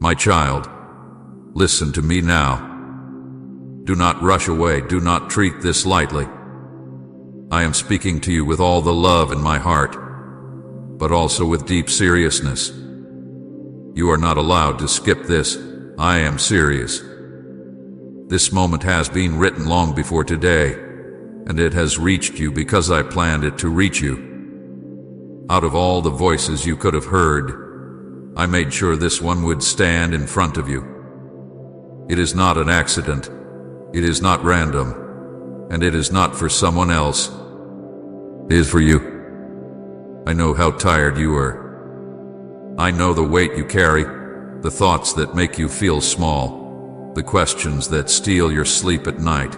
My child, listen to me now. Do not rush away. Do not treat this lightly. I am speaking to you with all the love in my heart, but also with deep seriousness. You are not allowed to skip this. I am serious. This moment has been written long before today, and it has reached you because I planned it to reach you. Out of all the voices you could have heard, I made sure this one would stand in front of you. It is not an accident. It is not random, and it is not for someone else. It is for you. I know how tired you are. I know the weight you carry, the thoughts that make you feel small, the questions that steal your sleep at night.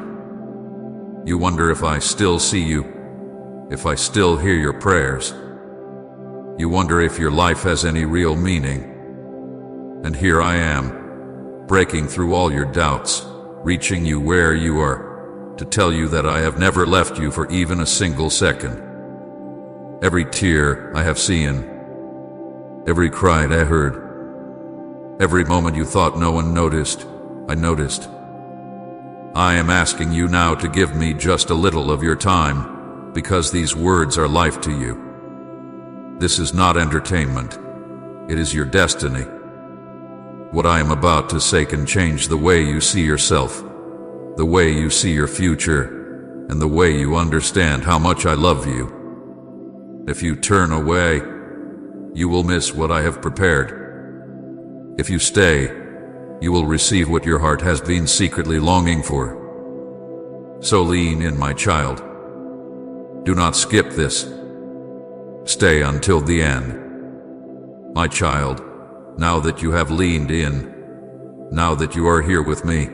You wonder if I still see you, if I still hear your prayers. You wonder if your life has any real meaning. And here I am, breaking through all your doubts, reaching you where you are, to tell you that I have never left you for even a single second. Every tear I have seen, every cry I heard, every moment you thought no one noticed, I noticed. I am asking you now to give me just a little of your time, because these words are life to you. This is not entertainment. It is your destiny. What I am about to say can change the way you see yourself, the way you see your future, and the way you understand how much I love you. If you turn away, you will miss what I have prepared. If you stay, you will receive what your heart has been secretly longing for. So lean in, my child. Do not skip this. Stay until the end. My child, now that you have leaned in, now that you are here with me,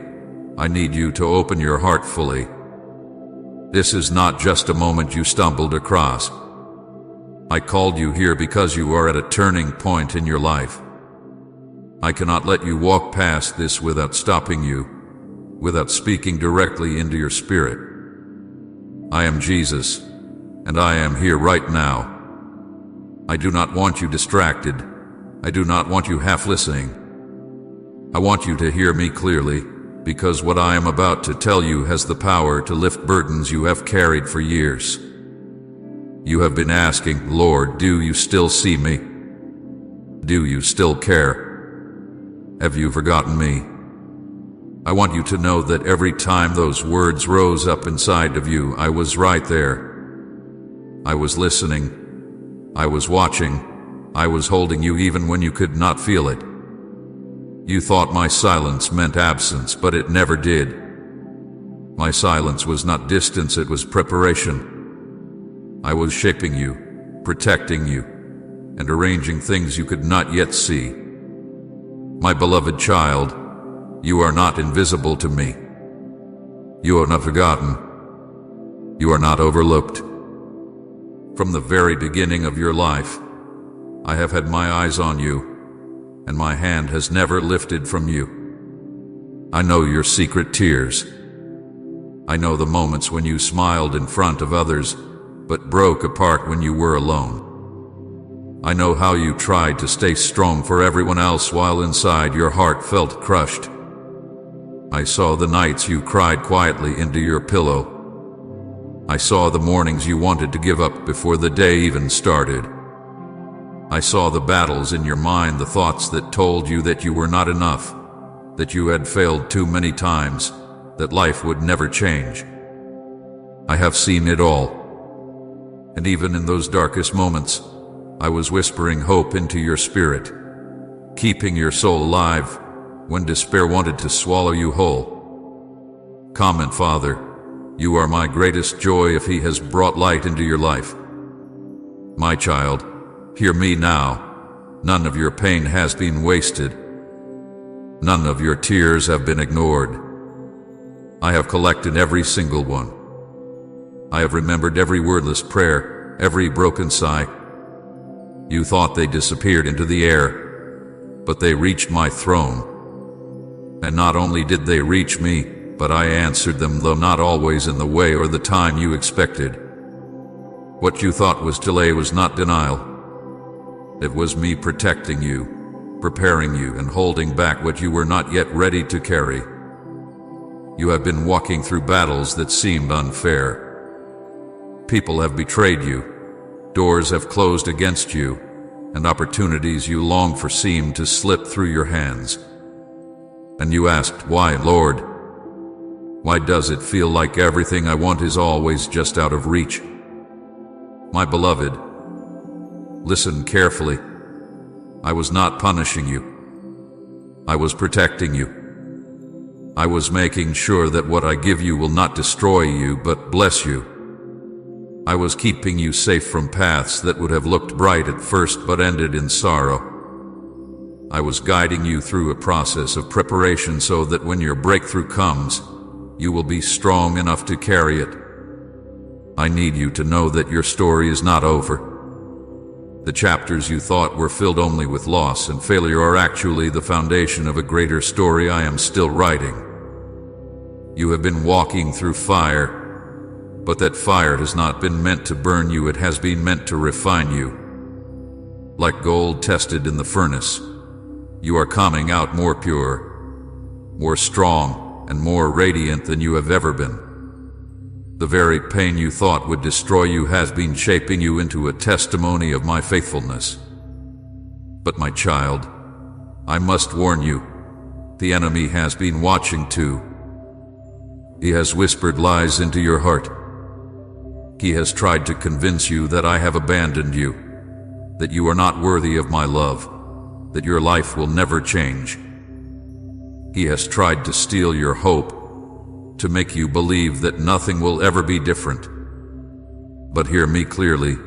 I need you to open your heart fully. This is not just a moment you stumbled across. I called you here because you are at a turning point in your life. I cannot let you walk past this without stopping you, without speaking directly into your spirit. I am Jesus, and I am here right now. I do not want you distracted. I do not want you half listening. I want you to hear me clearly, because what I am about to tell you has the power to lift burdens you have carried for years. You have been asking, Lord, do you still see me? Do you still care? Have you forgotten me? I want you to know that every time those words rose up inside of you, I was right there. I was listening. I was watching. I was holding you even when you could not feel it. You thought my silence meant absence, but it never did. My silence was not distance, it was preparation. I was shaping you, protecting you, and arranging things you could not yet see. My beloved child, you are not invisible to me. You are not forgotten. You are not overlooked. From the very beginning of your life, I have had my eyes on you, and my hand has never lifted from you. I know your secret tears. I know the moments when you smiled in front of others, but broke apart when you were alone. I know how you tried to stay strong for everyone else while inside your heart felt crushed. I saw the nights you cried quietly into your pillow. I saw the mornings you wanted to give up before the day even started. I saw the battles in your mind, the thoughts that told you that you were not enough, that you had failed too many times, that life would never change. I have seen it all. And even in those darkest moments, I was whispering hope into your spirit, keeping your soul alive when despair wanted to swallow you whole. Comment, Father, you are my greatest joy if He has brought light into your life. My child, hear me now. None of your pain has been wasted. None of your tears have been ignored. I have collected every single one. I have remembered every wordless prayer, every broken sigh. You thought they disappeared into the air, but they reached my throne. And not only did they reach me, but I answered them, though not always in the way or the time you expected. What you thought was delay was not denial. It was me protecting you, preparing you and holding back what you were not yet ready to carry. You have been walking through battles that seemed unfair. People have betrayed you, doors have closed against you, and opportunities you longed for seemed to slip through your hands. And you asked, "Why, Lord? Why does it feel like everything I want is always just out of reach?" My beloved, listen carefully. I was not punishing you. I was protecting you. I was making sure that what I give you will not destroy you, but bless you. I was keeping you safe from paths that would have looked bright at first but ended in sorrow. I was guiding you through a process of preparation so that when your breakthrough comes, you will be strong enough to carry it. I need you to know that your story is not over. The chapters you thought were filled only with loss and failure are actually the foundation of a greater story I am still writing. You have been walking through fire, but that fire has not been meant to burn you, it has been meant to refine you. Like gold tested in the furnace, you are coming out more pure, more strong, and more radiant than you have ever been. The very pain you thought would destroy you has been shaping you into a testimony of my faithfulness. But my child, I must warn you, the enemy has been watching too. He has whispered lies into your heart. He has tried to convince you that I have abandoned you, that you are not worthy of my love, that your life will never change. He has tried to steal your hope, to make you believe that nothing will ever be different. But hear me clearly,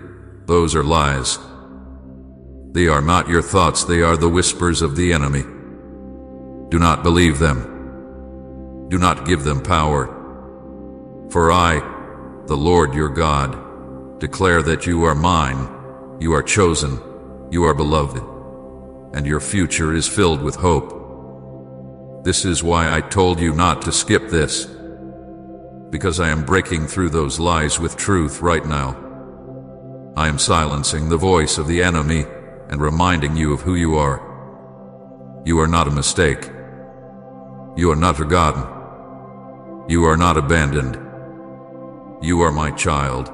those are lies. They are not your thoughts, they are the whispers of the enemy. Do not believe them. Do not give them power. For I, the Lord your God, declare that you are mine, you are chosen, you are beloved, and your future is filled with hope. This is why I told you not to skip this, because I am breaking through those lies with truth right now. I am silencing the voice of the enemy and reminding you of who you are. You are not a mistake. You are not forgotten. You are not abandoned. You are my child,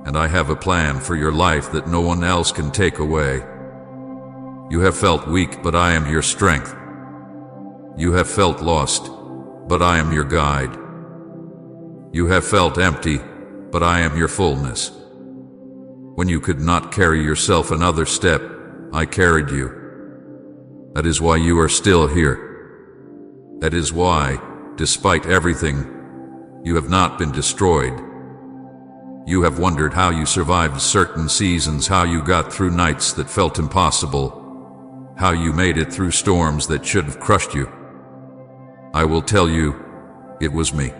and I have a plan for your life that no one else can take away. You have felt weak, but I am your strength. You have felt lost, but I am your guide. You have felt empty, but I am your fullness. When you could not carry yourself another step, I carried you. That is why you are still here. That is why, despite everything, you have not been destroyed. You have wondered how you survived certain seasons, how you got through nights that felt impossible, how you made it through storms that should have crushed you. I will tell you, it was me.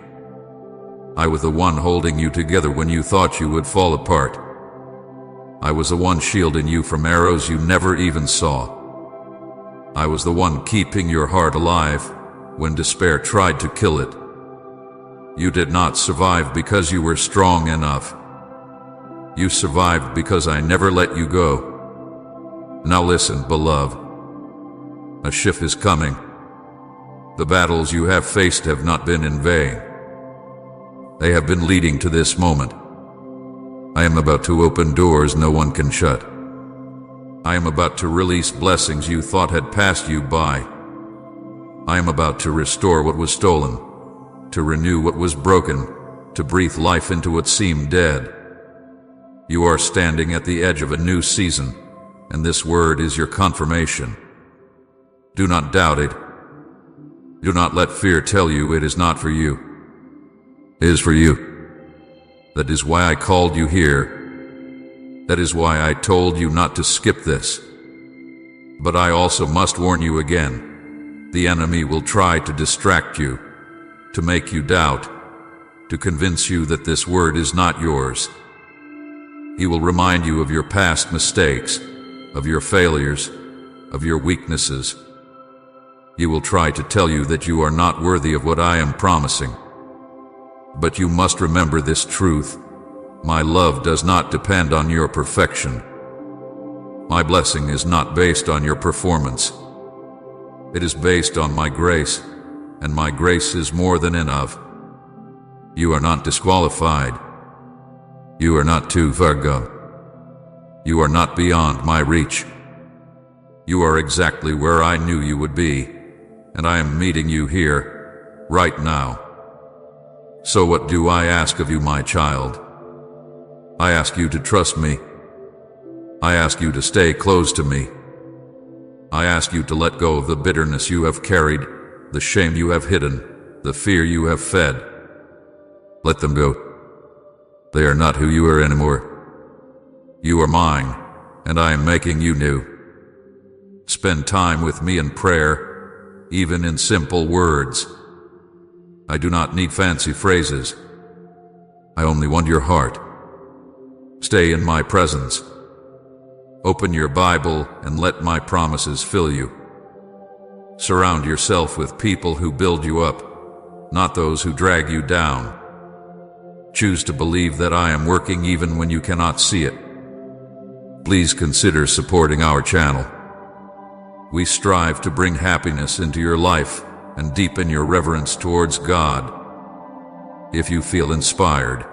I was the one holding you together when you thought you would fall apart. I was the one shielding you from arrows you never even saw. I was the one keeping your heart alive when despair tried to kill it. You did not survive because you were strong enough. You survived because I never let you go. Now listen, beloved. A shift is coming. The battles you have faced have not been in vain. They have been leading to this moment. I am about to open doors no one can shut. I am about to release blessings you thought had passed you by. I am about to restore what was stolen, to renew what was broken, to breathe life into what seemed dead. You are standing at the edge of a new season, and this word is your confirmation. Do not doubt it. Do not let fear tell you it is not for you. It is for you. That is why I called you here. That is why I told you not to skip this. But I also must warn you again. The enemy will try to distract you, to make you doubt, to convince you that this word is not yours. He will remind you of your past mistakes, of your failures, of your weaknesses. He will try to tell you that you are not worthy of what I am promising. But you must remember this truth. My love does not depend on your perfection. My blessing is not based on your performance. It is based on my grace, and my grace is more than enough. You are not disqualified. You are not too far gone. You are not beyond my reach. You are exactly where I knew you would be, and I am meeting you here, right now. So what do I ask of you, my child? I ask you to trust me. I ask you to stay close to me. I ask you to let go of the bitterness you have carried, the shame you have hidden, the fear you have fed. Let them go. They are not who you are anymore. You are mine, and I am making you new. Spend time with me in prayer, even in simple words. I do not need fancy phrases. I only want your heart. Stay in my presence. Open your Bible and let my promises fill you. Surround yourself with people who build you up, not those who drag you down. Choose to believe that I am working even when you cannot see it. Please consider supporting our channel. We strive to bring happiness into your life and deepen your reverence towards God. If you feel inspired,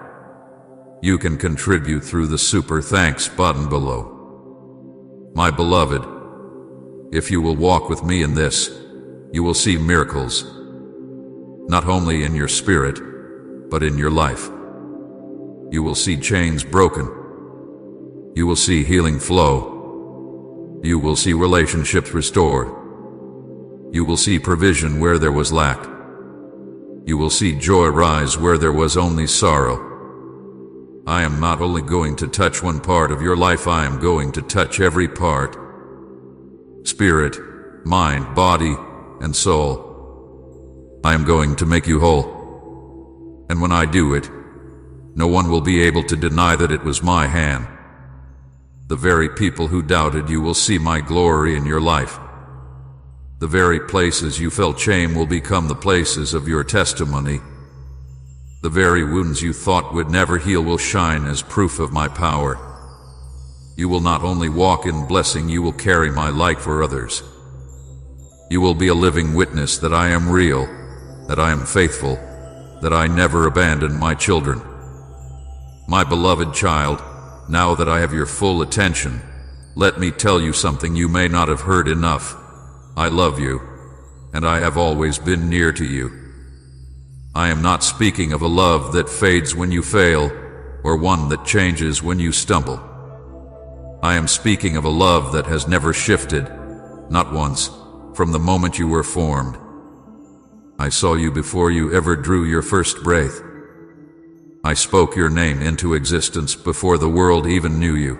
you can contribute through the Super Thanks button below. My beloved, if you will walk with me in this, you will see miracles, not only in your spirit, but in your life. You will see chains broken. You will see healing flow. You will see relationships restored. You will see provision where there was lack. You will see joy rise where there was only sorrow. I am not only going to touch one part of your life, I am going to touch every part. Spirit, mind, body, and soul. I am going to make you whole. And when I do it, no one will be able to deny that it was my hand. The very people who doubted you will see my glory in your life. The very places you felt shame will become the places of your testimony. The very wounds you thought would never heal will shine as proof of my power. You will not only walk in blessing, you will carry my light for others. You will be a living witness that I am real, that I am faithful, that I never abandon my children. My beloved child, now that I have your full attention, let me tell you something you may not have heard enough. I love you, and I have always been near to you. I am not speaking of a love that fades when you fail, or one that changes when you stumble. I am speaking of a love that has never shifted, not once, from the moment you were formed. I saw you before you ever drew your first breath. I spoke your name into existence before the world even knew you.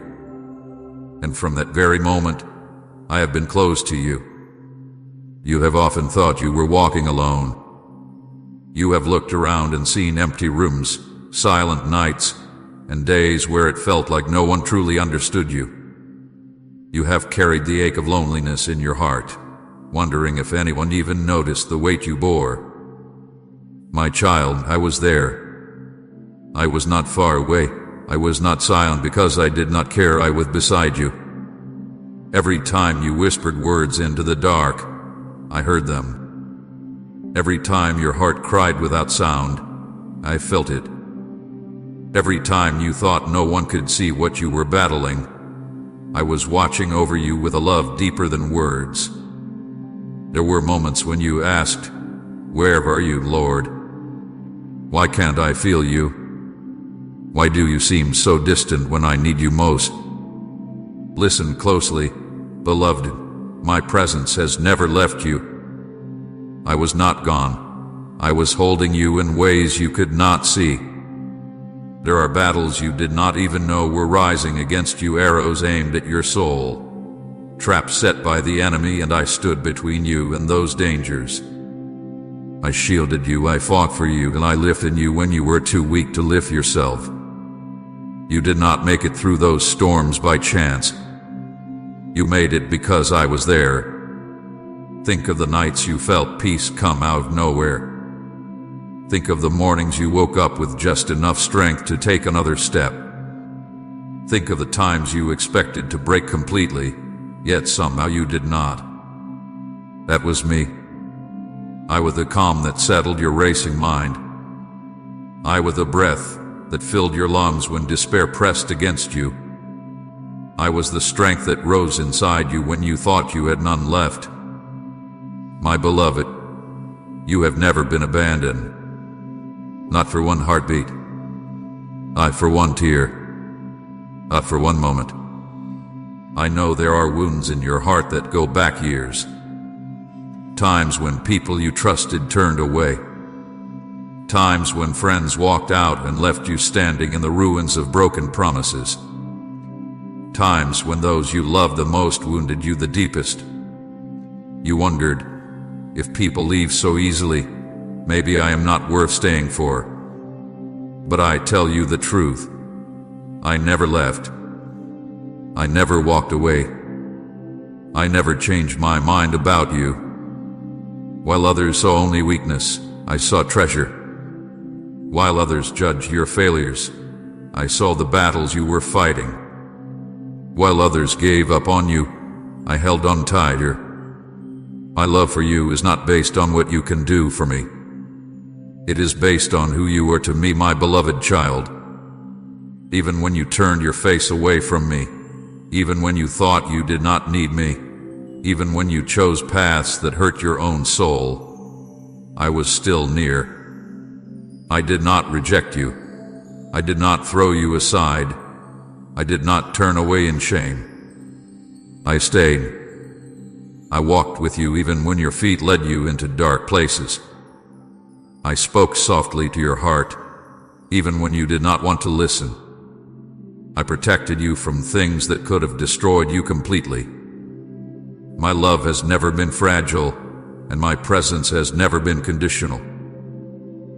And from that very moment, I have been close to you. You have often thought you were walking alone. You have looked around and seen empty rooms, silent nights, and days where it felt like no one truly understood you. You have carried the ache of loneliness in your heart, wondering if anyone even noticed the weight you bore. My child, I was there. I was not far away. I was not silent because I did not care. I was beside you. Every time you whispered words into the dark, I heard them. Every time your heart cried without sound, I felt it. Every time you thought no one could see what you were battling, I was watching over you with a love deeper than words. There were moments when you asked, "Where are you, Lord? Why can't I feel you? Why do you seem so distant when I need you most?" Listen closely, beloved. My presence has never left you. I was not gone. I was holding you in ways you could not see. There are battles you did not even know were rising against you, arrows aimed at your soul, traps set by the enemy, and I stood between you and those dangers. I shielded you, I fought for you, and I lifted you when you were too weak to lift yourself. You did not make it through those storms by chance. You made it because I was there. Think of the nights you felt peace come out of nowhere. Think of the mornings you woke up with just enough strength to take another step. Think of the times you expected to break completely, yet somehow you did not. That was me. I with the calm that settled your racing mind. I with the breath that filled your lungs when despair pressed against you. I was the strength that rose inside you when you thought you had none left. My beloved, you have never been abandoned. Not for one heartbeat. Not for one tear. Not for one moment. I know there are wounds in your heart that go back years. Times when people you trusted turned away. Times when friends walked out and left you standing in the ruins of broken promises. Times when those you loved the most wounded you the deepest. You wondered, if people leave so easily, maybe I am not worth staying for. But I tell you the truth. I never left. I never walked away. I never changed my mind about you. While others saw only weakness, I saw treasure. While others judged your failures, I saw the battles you were fighting. While others gave up on you, I held on tighter. My love for you is not based on what you can do for me. It is based on who you are to me, my beloved child. Even when you turned your face away from me, even when you thought you did not need me, even when you chose paths that hurt your own soul, I was still near. I did not reject you. I did not throw you aside. I did not turn away in shame. I stayed. I walked with you even when your feet led you into dark places. I spoke softly to your heart, even when you did not want to listen. I protected you from things that could have destroyed you completely. My love has never been fragile, and my presence has never been conditional.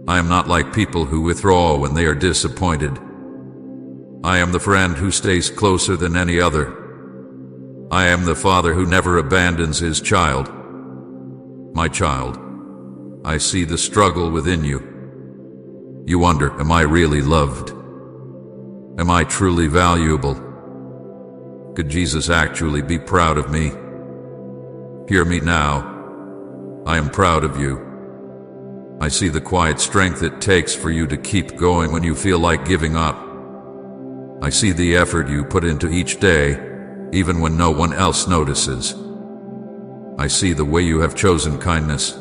I am not like people who withdraw when they are disappointed. I am the friend who stays closer than any other. I am the father who never abandons his child. My child, I see the struggle within you. You wonder, am I really loved? Am I truly valuable? Could Jesus actually be proud of me? Hear me now. I am proud of you. I see the quiet strength it takes for you to keep going when you feel like giving up. I see the effort you put into each day, even when no one else notices. I see the way you have chosen kindness,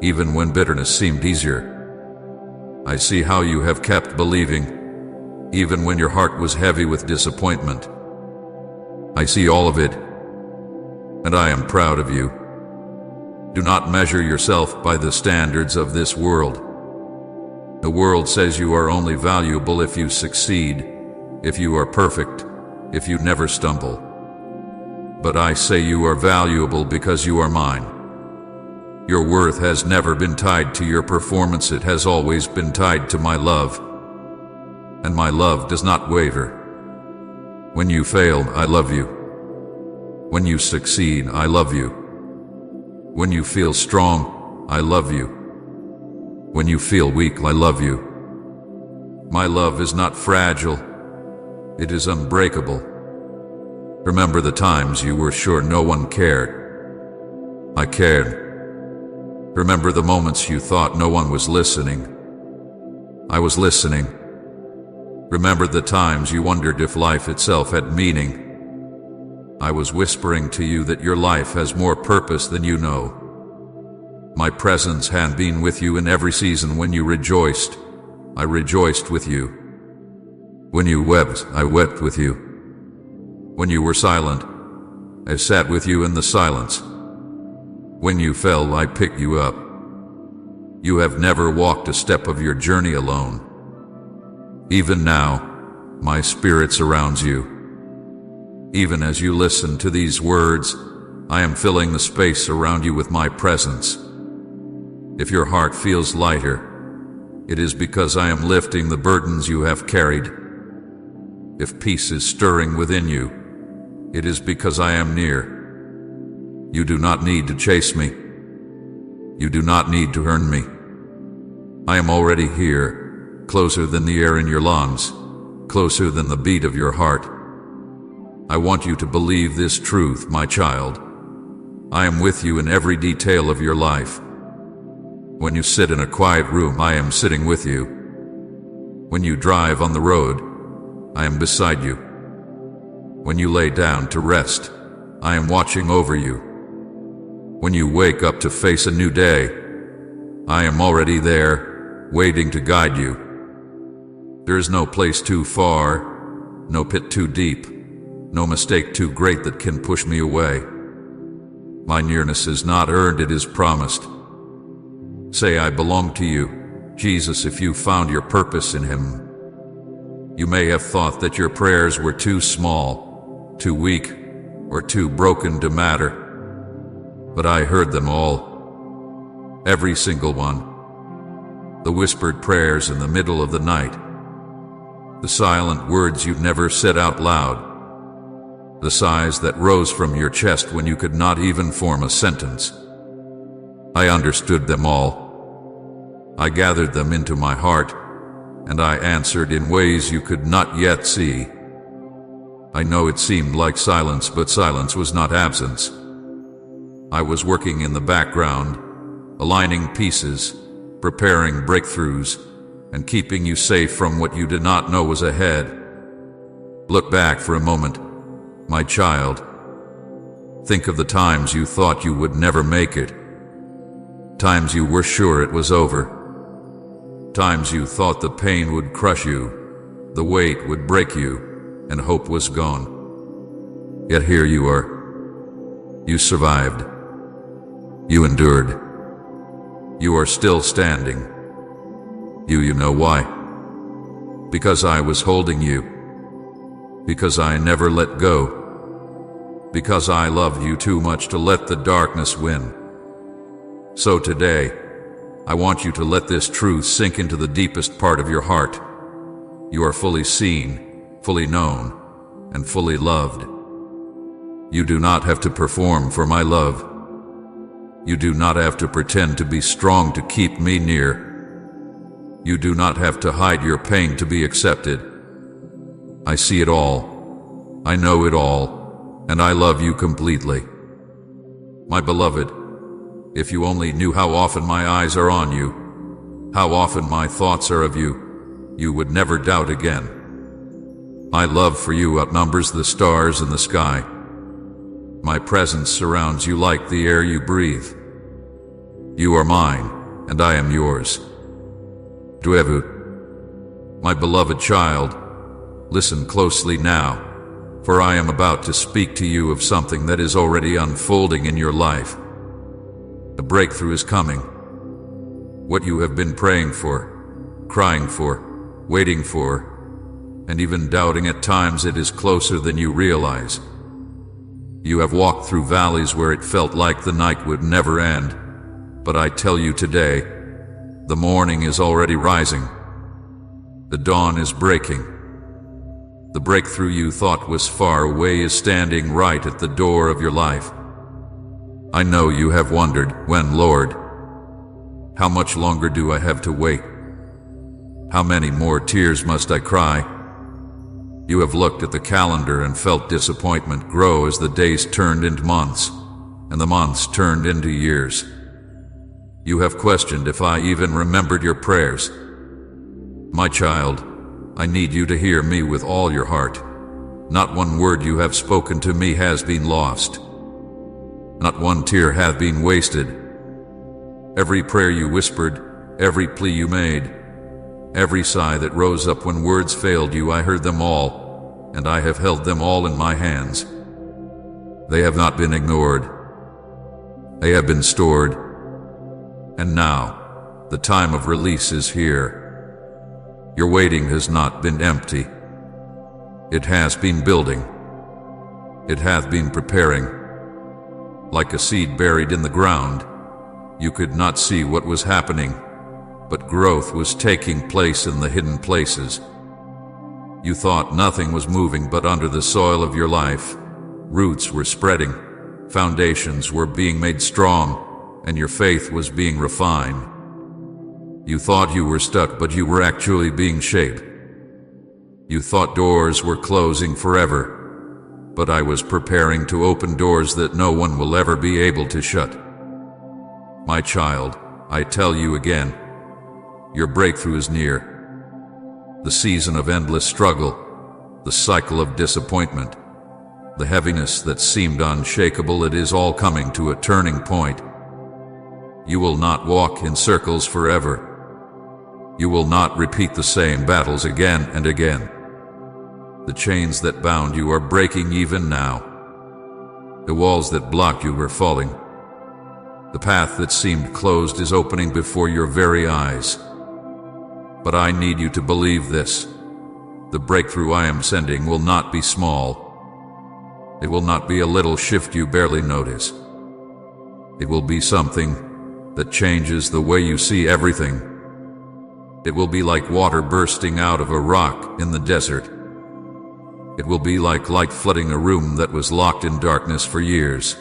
even when bitterness seemed easier. I see how you have kept believing, even when your heart was heavy with disappointment. I see all of it, and I am proud of you. Do not measure yourself by the standards of this world. The world says you are only valuable if you succeed, if you are perfect, if you never stumble. But I say you are valuable because you are mine. Your worth has never been tied to your performance, it has always been tied to my love. And my love does not waver. When you fail, I love you. When you succeed, I love you. When you feel strong, I love you. When you feel weak, I love you. My love is not fragile. It is unbreakable. Remember the times you were sure no one cared. I cared. Remember the moments you thought no one was listening. I was listening. Remember the times you wondered if life itself had meaning. I was whispering to you that your life has more purpose than you know. My presence had been with you in every season. When you rejoiced, I rejoiced with you. When you wept, I wept with you. When you were silent, I sat with you in the silence. When you fell, I picked you up. You have never walked a step of your journey alone. Even now, my spirit surrounds you. Even as you listen to these words, I am filling the space around you with my presence. If your heart feels lighter, it is because I am lifting the burdens you have carried. If peace is stirring within you, it is because I am near. You do not need to chase me. You do not need to earn me. I am already here, closer than the air in your lungs, closer than the beat of your heart. I want you to believe this truth, my child. I am with you in every detail of your life. When you sit in a quiet room, I am sitting with you. When you drive on the road, I am beside you. When you lay down to rest, I am watching over you. When you wake up to face a new day, I am already there, waiting to guide you. There is no place too far, no pit too deep, no mistake too great that can push me away. My nearness is not earned, it is promised. Say, I belong to you, Jesus, if you found your purpose in Him. You may have thought that your prayers were too small, too weak, or too broken to matter. But I heard them all. Every single one. The whispered prayers in the middle of the night. The silent words you never said out loud. The sighs that rose from your chest when you could not even form a sentence. I understood them all. I gathered them into my heart, and I answered in ways you could not yet see. I know it seemed like silence, but silence was not absence. I was working in the background, aligning pieces, preparing breakthroughs, and keeping you safe from what you did not know was ahead. Look back for a moment, my child. Think of the times you thought you would never make it. Times you were sure it was over. Times you thought the pain would crush you, the weight would break you, and hope was gone. Yet here you are. You survived. You endured. You are still standing. You know why? Because I was holding you. Because I never let go. Because I loved you too much to let the darkness win. So today, I want you to let this truth sink into the deepest part of your heart. You are fully seen, fully known, and fully loved. You do not have to perform for my love. You do not have to pretend to be strong to keep me near. You do not have to hide your pain to be accepted. I see it all. I know it all, and I love you completely. My beloved, if you only knew how often my eyes are on you, how often my thoughts are of you, you would never doubt again. My love for you outnumbers the stars in the sky. My presence surrounds you like the air you breathe. You are mine, and I am yours. Dwevu, my beloved child, listen closely now, for I am about to speak to you of something that is already unfolding in your life. A breakthrough is coming. What you have been praying for, crying for, waiting for, and even doubting at times, it is closer than you realize. You have walked through valleys where it felt like the night would never end, but I tell you today, the morning is already rising. The dawn is breaking. The breakthrough you thought was far away is standing right at the door of your life. I know you have wondered, when, Lord? How much longer do I have to wait? How many more tears must I cry? You have looked at the calendar and felt disappointment grow as the days turned into months, and the months turned into years. You have questioned if I even remembered your prayers. My child, I need you to hear me with all your heart. Not one word you have spoken to me has been lost. Not one tear hath been wasted. Every prayer you whispered, every plea you made, every sigh that rose up when words failed you, I heard them all, and I have held them all in my hands. They have not been ignored. They have been stored. And now, the time of release is here. Your waiting has not been empty. It has been building. It hath been preparing. Like a seed buried in the ground, you could not see what was happening, but growth was taking place in the hidden places. You thought nothing was moving, but under the soil of your life, roots were spreading, foundations were being made strong, and your faith was being refined. You thought you were stuck, but you were actually being shaped. You thought doors were closing forever, but I was preparing to open doors that no one will ever be able to shut. My child, I tell you again, your breakthrough is near. The season of endless struggle, the cycle of disappointment, the heaviness that seemed unshakable, it is all coming to a turning point. You will not walk in circles forever. You will not repeat the same battles again and again. The chains that bound you are breaking even now. The walls that blocked you are falling. The path that seemed closed is opening before your very eyes. But I need you to believe this. The breakthrough I am sending will not be small. It will not be a little shift you barely notice. It will be something that changes the way you see everything. It will be like water bursting out of a rock in the desert. It will be like light flooding a room that was locked in darkness for years.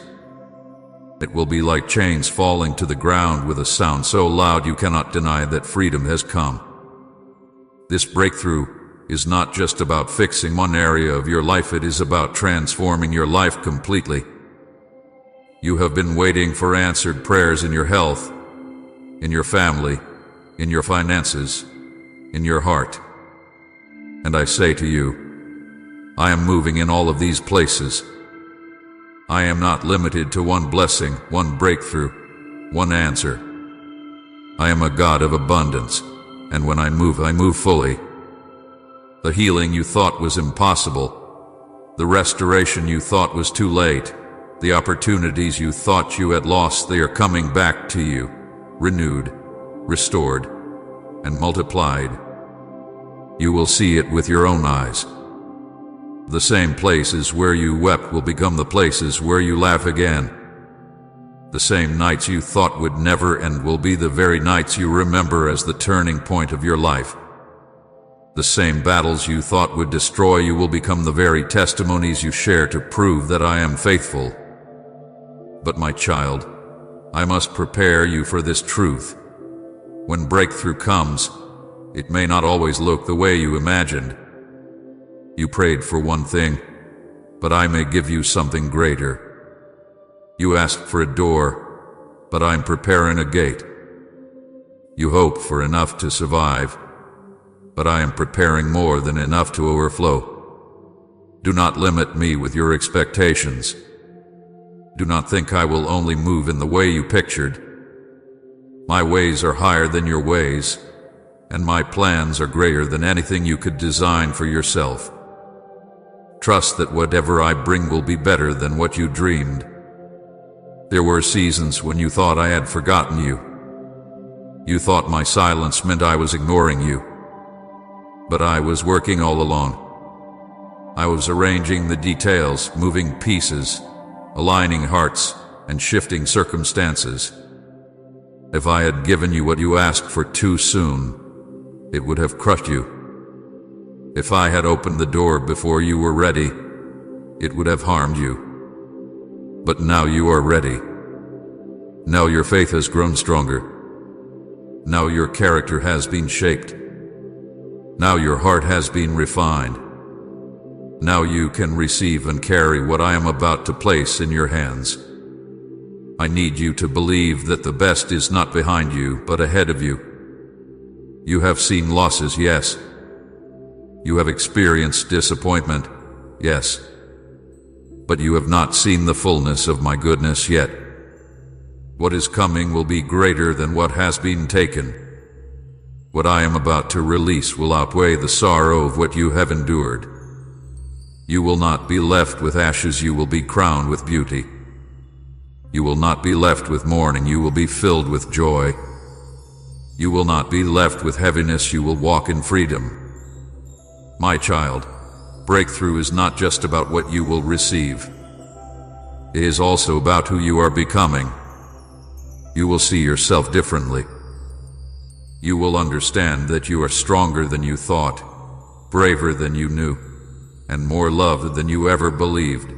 It will be like chains falling to the ground with a sound so loud you cannot deny that freedom has come. This breakthrough is not just about fixing one area of your life, it is about transforming your life completely. You have been waiting for answered prayers in your health, in your family, in your finances, in your heart. And I say to you, I am moving in all of these places. I am not limited to one blessing, one breakthrough, one answer. I am a God of abundance, and when I move fully. The healing you thought was impossible, the restoration you thought was too late, the opportunities you thought you had lost, they are coming back to you, renewed, restored, and multiplied. You will see it with your own eyes. The same places where you wept will become the places where you laugh again. The same nights you thought would never end will be the very nights you remember as the turning point of your life. The same battles you thought would destroy you will become the very testimonies you share to prove that I am faithful. But my child, I must prepare you for this truth. When breakthrough comes, it may not always look the way you imagined. You prayed for one thing, but I may give you something greater. You asked for a door, but I'm preparing a gate. You hope for enough to survive, but I am preparing more than enough to overflow. Do not limit me with your expectations. Do not think I will only move in the way you pictured. My ways are higher than your ways, and my plans are greater than anything you could design for yourself. Trust that whatever I bring will be better than what you dreamed. There were seasons when you thought I had forgotten you. You thought my silence meant I was ignoring you. But I was working all along. I was arranging the details, moving pieces, aligning hearts, and shifting circumstances. If I had given you what you asked for too soon, it would have crushed you. If I had opened the door before you were ready, it would have harmed you. But now you are ready. Now your faith has grown stronger. Now your character has been shaped. Now your heart has been refined. Now you can receive and carry what I am about to place in your hands. I need you to believe that the best is not behind you, but ahead of you. You have seen losses, yes. You have experienced disappointment, yes. But you have not seen the fullness of my goodness yet. What is coming will be greater than what has been taken. What I am about to release will outweigh the sorrow of what you have endured. You will not be left with ashes, you will be crowned with beauty. You will not be left with mourning, you will be filled with joy. You will not be left with heaviness, you will walk in freedom. My child, breakthrough is not just about what you will receive. It is also about who you are becoming. You will see yourself differently. You will understand that you are stronger than you thought, braver than you knew, and more loved than you ever believed.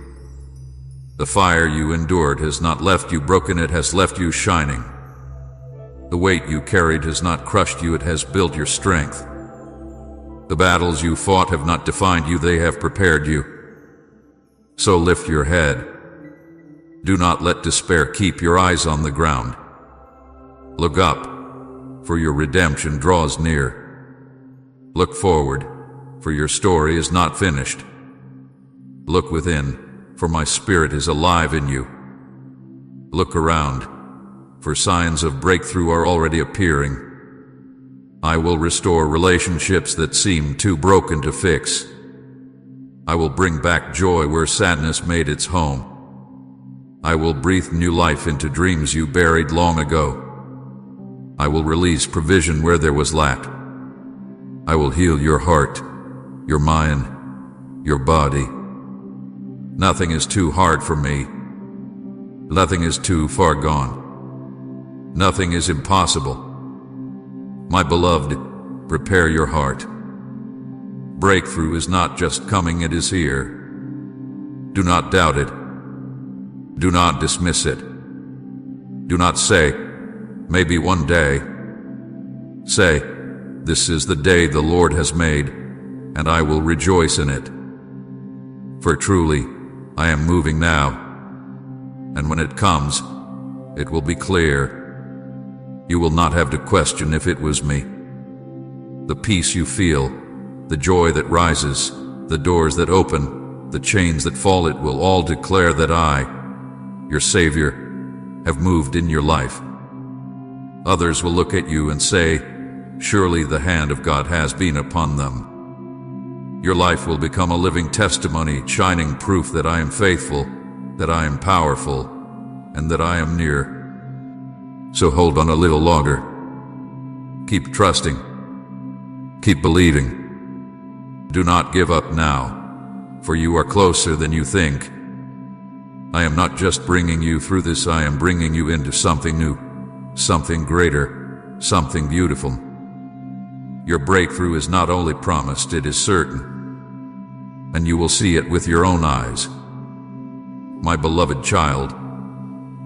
The fire you endured has not left you broken, it has left you shining. The weight you carried has not crushed you, it has built your strength. The battles you fought have not defined you, they have prepared you. So lift your head. Do not let despair keep your eyes on the ground. Look up, for your redemption draws near. Look forward, for your story is not finished. Look within, for my spirit is alive in you. Look around, for signs of breakthrough are already appearing. I will restore relationships that seem too broken to fix. I will bring back joy where sadness made its home. I will breathe new life into dreams you buried long ago. I will release provision where there was lack. I will heal your heart, your mind, your body. Nothing is too hard for me. Nothing is too far gone. Nothing is impossible. My beloved, prepare your heart. Breakthrough is not just coming, it is here. Do not doubt it. Do not dismiss it. Do not say, maybe one day. Say, this is the day the Lord has made, and I will rejoice in it. For truly, I am moving now, and when it comes, it will be clear. You will not have to question if it was me. The peace you feel, the joy that rises, the doors that open, the chains that fall, it will all declare that I, your Savior, have moved in your life. Others will look at you and say, surely the hand of God has been upon them. Your life will become a living testimony, shining proof that I am faithful, that I am powerful, and that I am near. So hold on a little longer. Keep trusting. Keep believing. Do not give up now, for you are closer than you think. I am not just bringing you through this, I am bringing you into something new, something greater, something beautiful. Your breakthrough is not only promised, it is certain, and you will see it with your own eyes. My beloved child,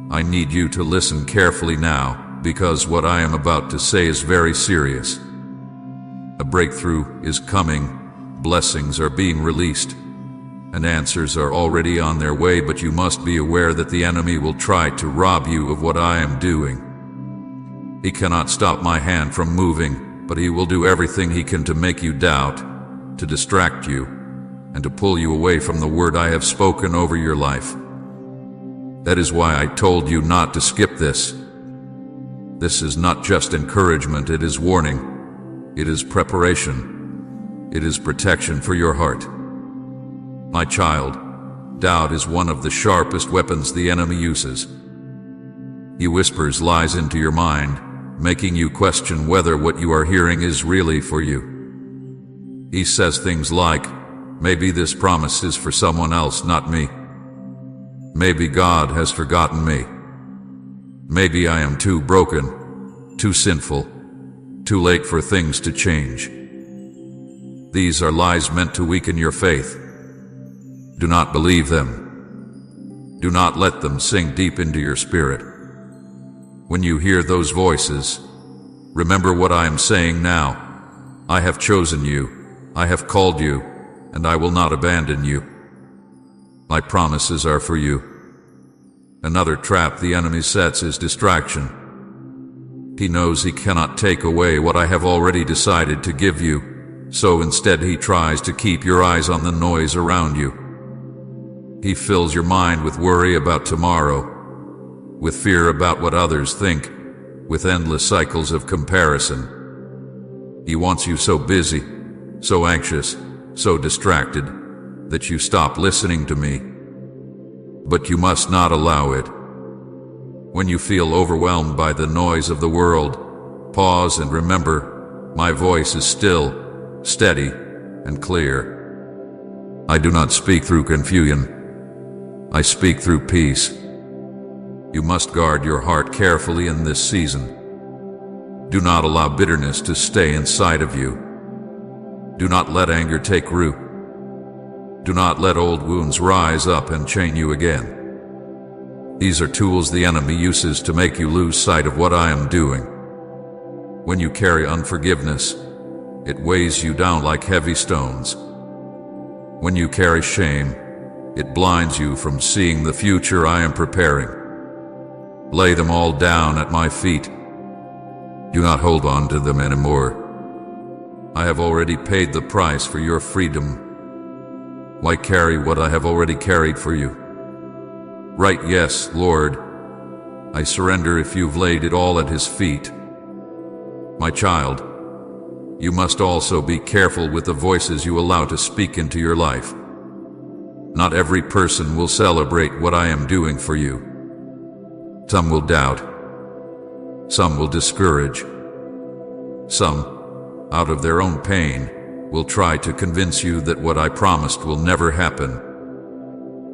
I need you to listen carefully now, because what I am about to say is very serious. A breakthrough is coming, blessings are being released, and answers are already on their way, but you must be aware that the enemy will try to rob you of what I am doing. He cannot stop my hand from moving, but he will do everything he can to make you doubt, to distract you, and to pull you away from the word I have spoken over your life. That is why I told you not to skip this. This is not just encouragement, it is warning. It is preparation. It is protection for your heart. My child, doubt is one of the sharpest weapons the enemy uses. He whispers lies into your mind, making you question whether what you are hearing is really for you. He says things like, maybe this promise is for someone else, not me. Maybe God has forgotten me. Maybe I am too broken, too sinful, too late for things to change. These are lies meant to weaken your faith. Do not believe them. Do not let them sink deep into your spirit. When you hear those voices, remember what I am saying now. I have chosen you, I have called you, and I will not abandon you. My promises are for you. Another trap the enemy sets is distraction. He knows he cannot take away what I have already decided to give you, so instead he tries to keep your eyes on the noise around you. He fills your mind with worry about tomorrow, with fear about what others think, with endless cycles of comparison. He wants you so busy, so anxious, so distracted, that you stop listening to me. But you must not allow it. When you feel overwhelmed by the noise of the world, pause and remember, my voice is still, steady, and clear. I do not speak through confusion. I speak through peace. You must guard your heart carefully in this season. Do not allow bitterness to stay inside of you. Do not let anger take root. Do not let old wounds rise up and chain you again. These are tools the enemy uses to make you lose sight of what I am doing. When you carry unforgiveness, it weighs you down like heavy stones. When you carry shame, It blinds you from seeing the future I am preparing. Lay them all down at my feet. Do not hold on to them anymore. I have already paid the price for your freedom. Why carry what I have already carried for you? Right, yes, Lord. I surrender if you've laid it all at his feet. My child, you must also be careful with the voices you allow to speak into your life. Not every person will celebrate what I am doing for you. Some will doubt. Some will discourage. Some, out of their own pain, will try to convince you that what I promised will never happen.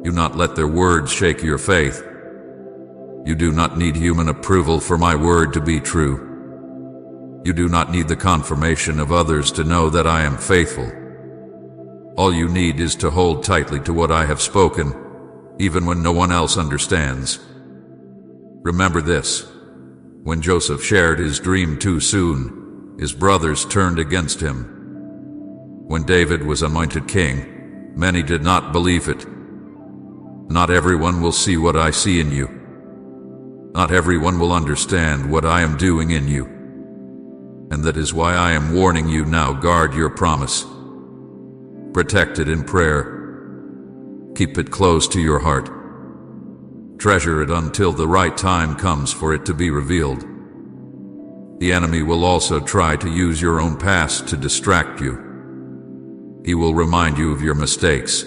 Do not let their words shake your faith. You do not need human approval for my word to be true. You do not need the confirmation of others to know that I am faithful. All you need is to hold tightly to what I have spoken, even when no one else understands. Remember this: when Joseph shared his dream too soon, his brothers turned against him. When David was anointed king, many did not believe it. Not everyone will see what I see in you. Not everyone will understand what I am doing in you. And that is why I am warning you now. Guard your promise. Protect it in prayer. Keep it close to your heart. Treasure it until the right time comes for it to be revealed. The enemy will also try to use your own past to distract you. He will remind you of your mistakes,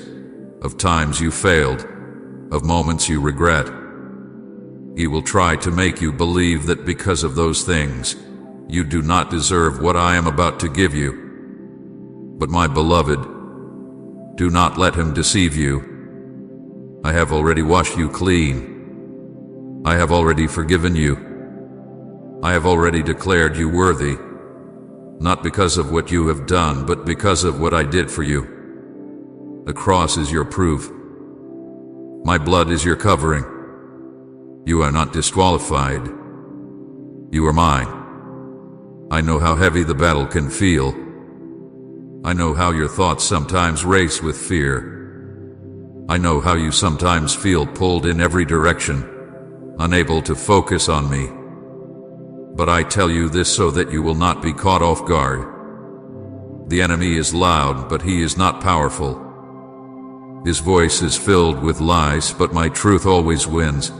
of times you failed, of moments you regret. He will try to make you believe that because of those things, you do not deserve what I am about to give you. But my beloved, do not let him deceive you. I have already washed you clean. I have already forgiven you. I have already declared you worthy, not because of what you have done, but because of what I did for you. The cross is your proof. My blood is your covering. You are not disqualified. You are mine. I know how heavy the battle can feel. I know how your thoughts sometimes race with fear. I know how you sometimes feel pulled in every direction, unable to focus on me. But I tell you this so that you will not be caught off guard. The enemy is loud, but he is not powerful. His voice is filled with lies, but my truth always wins.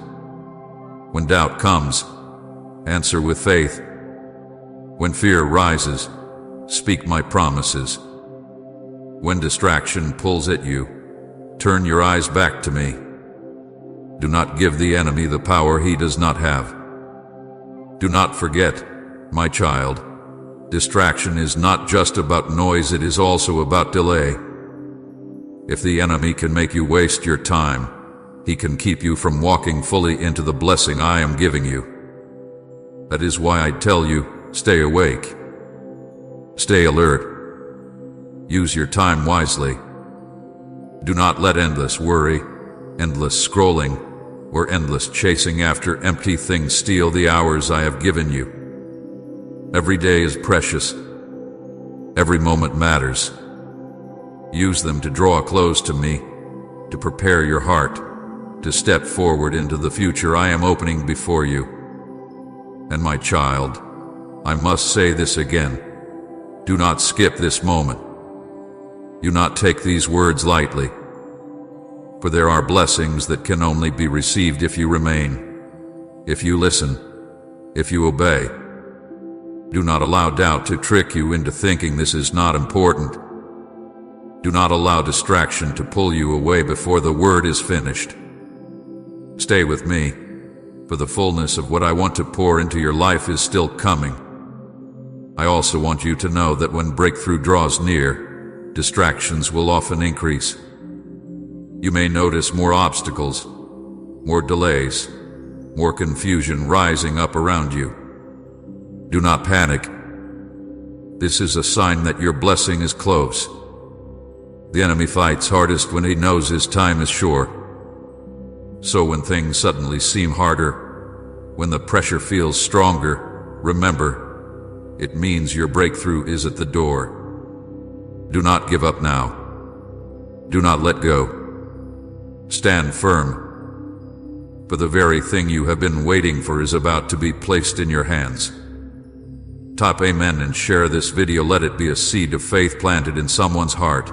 When doubt comes, answer with faith. When fear rises, speak my promises. When distraction pulls at you, turn your eyes back to me. Do not give the enemy the power he does not have. Do not forget, my child, distraction is not just about noise, it is also about delay. If the enemy can make you waste your time, he can keep you from walking fully into the blessing I am giving you. That is why I tell you, stay awake. Stay alert. Use your time wisely. Do not let endless worry, endless scrolling, or endless chasing after empty things steal the hours I have given you. Every day is precious. Every moment matters. Use them to draw close to me, to prepare your heart, to step forward into the future I am opening before you. And my child, I must say this again. Do not skip this moment. Do not take these words lightly. For there are blessings that can only be received if you remain, if you listen, if you obey. Do not allow doubt to trick you into thinking this is not important. Do not allow distraction to pull you away before the word is finished. Stay with me, for the fullness of what I want to pour into your life is still coming. I also want you to know that when breakthrough draws near, distractions will often increase. You may notice more obstacles, more delays, more confusion rising up around you. Do not panic. This is a sign that your blessing is close. The enemy fights hardest when he knows his time is short. So when things suddenly seem harder, when the pressure feels stronger, remember, it means your breakthrough is at the door. Do not give up now. Do not let go. Stand firm, for the very thing you have been waiting for is about to be placed in your hands. Type amen and share this video. Let it be a seed of faith planted in someone's heart.